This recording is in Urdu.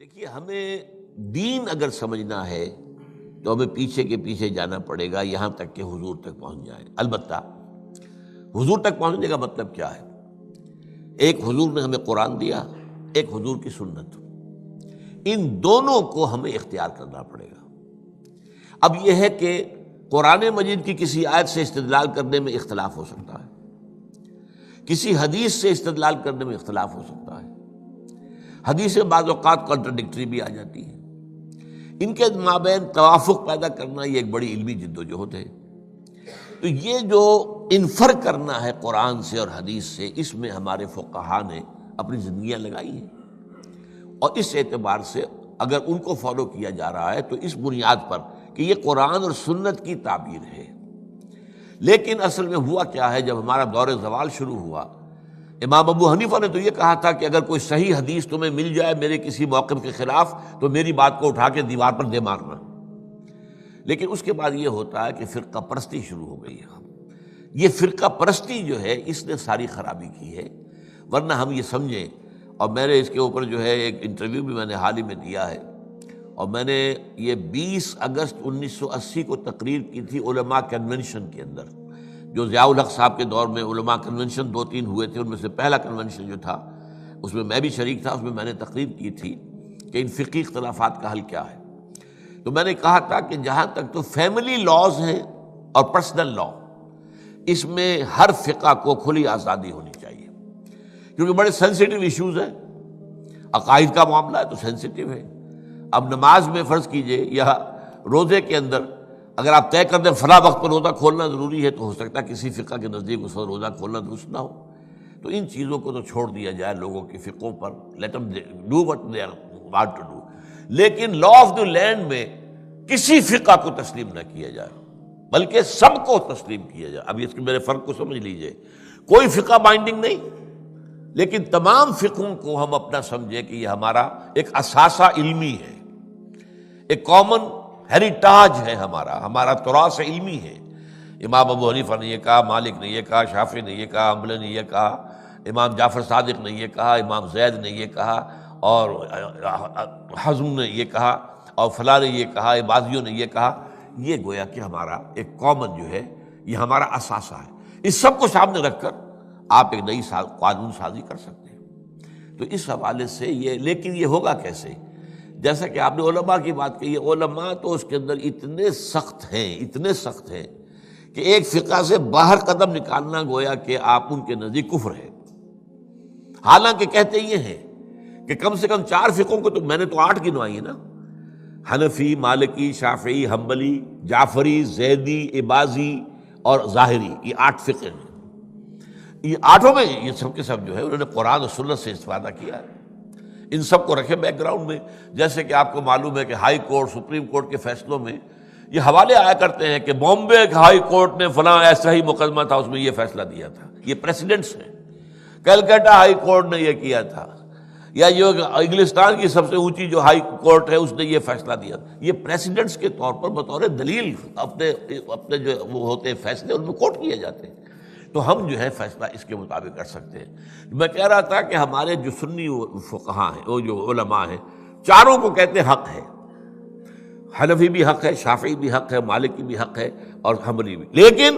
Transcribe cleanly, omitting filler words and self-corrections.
دیکھیے، ہمیں دین اگر سمجھنا ہے تو ہمیں پیچھے کے پیچھے جانا پڑے گا یہاں تک کہ حضور تک پہنچ جائیں۔ البتہ حضور تک پہنچنے کا مطلب کیا ہے؟ ایک حضور نے ہمیں قرآن دیا، ایک حضور کی سنت، ان دونوں کو ہمیں اختیار کرنا پڑے گا۔ اب یہ ہے کہ قرآن مجید کی کسی آیت سے استدلال کرنے میں اختلاف ہو سکتا ہے، کسی حدیث سے استدلال کرنے میں اختلاف ہو سکتا ہے، حدیثیں بعض اوقات کنٹراڈکٹری بھی آ جاتی ہیں۔ ان کے مابین توافق پیدا کرنا یہ ایک بڑی علمی جدوجہد ہے۔ تو یہ جو انفر کرنا ہے قرآن سے اور حدیث سے، اس میں ہمارے فقہا نے اپنی زندگیاں لگائی ہیں، اور اس اعتبار سے اگر ان کو فالو کیا جا رہا ہے تو اس بنیاد پر کہ یہ قرآن اور سنت کی تعبیر ہے۔ لیکن اصل میں ہوا کیا ہے، جب ہمارا دور زوال شروع ہوا، امام ابو حنیفہ نے تو یہ کہا تھا کہ اگر کوئی صحیح حدیث تمہیں مل جائے میرے کسی موقف کے خلاف تو میری بات کو اٹھا کے دیوار پر دے مارنا۔ لیکن اس کے بعد یہ ہوتا ہے کہ فرقہ پرستی شروع ہو گئی ہے۔ یہ فرقہ پرستی جو ہے اس نے ساری خرابی کی ہے، ورنہ ہم یہ سمجھیں، اور میں نے اس کے اوپر جو ہے ایک انٹرویو بھی میں نے حال ہی میں دیا ہے، اور میں نے یہ 20 اگست 1980 کو تقریر کی تھی علماء کنونشن کے اندر، جو ضیاء الحق صاحب کے دور میں علماء کنونشن 2-3 ہوئے تھے، ان میں سے پہلا کنونشن جو تھا اس میں میں بھی شریک تھا۔ اس میں میں نے تقریر کی تھی کہ ان فقہی اختلافات کا حل کیا ہے۔ تو میں نے کہا تھا کہ جہاں تک تو فیملی لاز ہیں اور پرسنل لا، اس میں ہر فقہ کو کھلی آزادی ہونی چاہیے، کیونکہ بڑے سینسیٹیو ایشوز ہیں۔ عقائد کا معاملہ ہے تو سینسیٹیو ہے۔ اب نماز میں فرض کیجئے یا روزے کے اندر اگر آپ طے کر دیں فلاں وقت پر روزہ کھولنا ضروری ہے، تو ہو سکتا ہے کسی فقہ کے نزدیک اس وقت روزہ کھولنا درست نہ ہو۔ تو ان چیزوں کو تو چھوڑ دیا جائے لوگوں کے فقہوں پر، late them do what they want to do۔ لیکن لا آف دی لینڈ میں کسی فقہ کو تسلیم نہ کیا جائے، بلکہ سب کو تسلیم کیا جائے۔ اب اس کے میرے فرق کو سمجھ لیجئے، کوئی فقہ بائنڈنگ نہیں، لیکن تمام فقہوں کو ہم اپنا سمجھے کہ یہ ہمارا ایک اثاثہ علمی ہے، ایک کامن ہیریٹاج ہے، ہمارا تراث علمی ہے۔ امام ابو حنیفہ نے یہ کہا، مالک نے یہ کہا، شافعی نے یہ کہا، حنبلی نے یہ کہا، امام جعفر صادق نے یہ کہا، امام زید نے یہ کہا، اور حزم نے یہ کہا، اور فلاں نے یہ کہا، بازیوں نے یہ کہا۔ یہ گویا کہ ہمارا ایک کامن جو ہے، یہ ہمارا اثاثہ ہے۔ اس سب کو سامنے رکھ کر آپ ایک نئی قانون سازی کر سکتے ہیں۔ تو اس حوالے سے یہ، لیکن یہ ہوگا کیسے؟ جیسا کہ آپ نے علماء کی بات کی ہے، علماء تو اس کے اندر اتنے سخت ہیں کہ ایک فقہ سے باہر قدم نکالنا گویا کہ آپ ان کے نزدیک کفر ہے۔ حالانکہ کہتے یہ ہیں کہ کم سے کم 4 فقہوں کو، تو میں نے تو 8 گنوائی ہے نا، حنفی، مالکی، شافعی، حنبلی، جعفری، زیدی، عباضی اور ظاہری، یہ 8 فقہ ہیں۔ یہ 8 میں یہ سب کے سب جو ہے انہوں نے قرآن اور سنت سے استفادہ کیا ہے۔ ان سب کو رکھے بیک گراؤنڈ میں، جیسے کہ آپ کو معلوم ہے کہ ہائی کورٹ، سپریم کورٹ کے فیصلوں میں یہ حوالے آیا کرتے ہیں کہ بامبے ہائی کورٹ نے فلاں ایسا ہی مقدمہ تھا، اس میں یہ فیصلہ دیا تھا۔ یہ پریسیڈنٹس ہیں۔ کلکتہ ہائی کورٹ نے یہ کیا تھا، یا جو انگلستان کی سب سے اونچی جو ہائی کورٹ ہے اس نے یہ فیصلہ دیا۔ یہ پریسیڈنٹس کے طور پر بطور دلیل اپنے جو وہ ہوتے ہیں فیصلے ان میں کوٹ کیے جاتے ہیں۔ تو ہم جو ہے فیصلہ اس کے مطابق کر سکتے ہیں۔ میں کہہ رہا تھا کہ ہمارے جو سنی فقہاء ہیں، وہ جو علماء ہیں، چاروں کو کہتے ہیں حق ہے۔ حنفی بھی حق ہے، شافعی بھی حق ہے، مالکی بھی حق ہے، اور حنبلی بھی۔ لیکن